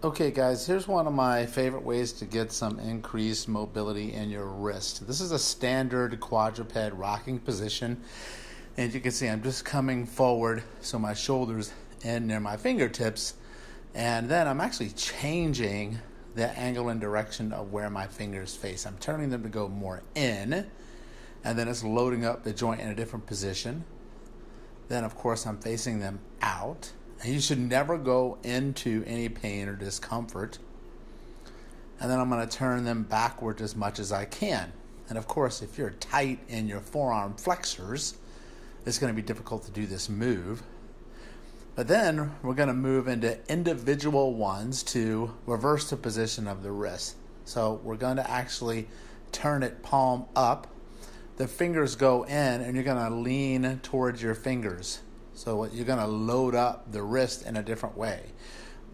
Okay, guys, here's one of my favorite ways to get some increased mobility in your wrist. This is a standard quadruped rocking position. And you can see I'm just coming forward so my shoulders end near my fingertips. And then I'm actually changing the angle and direction of where my fingers face. I'm turning them to go more in. And then it's loading up the joint in a different position. Then, of course, I'm facing them out. And you should never go into any pain or discomfort. And then I'm going to turn them backward as much as I can. And of course, if you're tight in your forearm flexors, it's going to be difficult to do this move. But then we're going to move into individual ones to reverse the position of the wrist. So we're going to actually turn it palm up. The fingers go in and you're going to lean towards your fingers. So you're going to load up the wrist in a different way.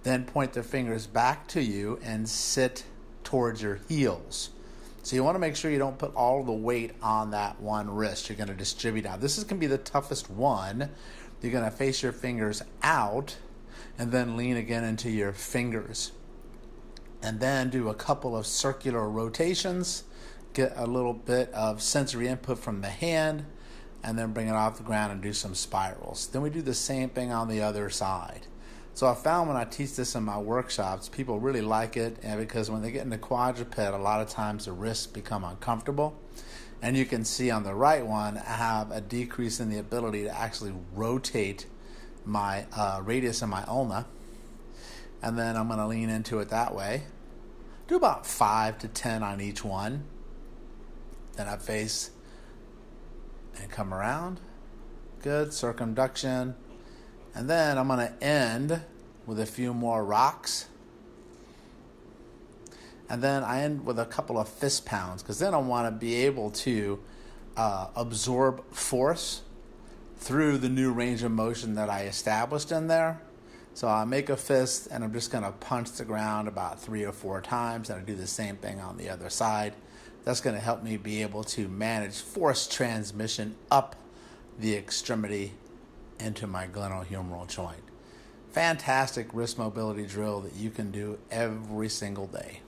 Then point the fingers back to you and sit towards your heels. So you want to make sure you don't put all the weight on that one wrist. You're going to distribute out. This is going to be the toughest one. You're going to face your fingers out and then lean again into your fingers. And then do a couple of circular rotations. Get a little bit of sensory input from the hand. And then bring it off the ground and do some spirals. Then we do the same thing on the other side. So I found when I teach this in my workshops, people really like it, and because when they get into quadruped, a lot of times the wrists become uncomfortable. And you can see on the right one, I have a decrease in the ability to actually rotate my radius of my ulna. And then I'm going to lean into it that way. Do about 5 to 10 on each one. Then I face and come around. Good. Circumduction. And then I'm going to end with a few more rocks. And then I end with a couple of fist pounds because then I want to be able to absorb force through the new range of motion that I established in there. So I make a fist and I'm just going to punch the ground about 3 or 4 times, and I do the same thing on the other side. That's going to help me be able to manage force transmission up the extremity into my glenohumeral joint. Fantastic wrist mobility drill that you can do every single day.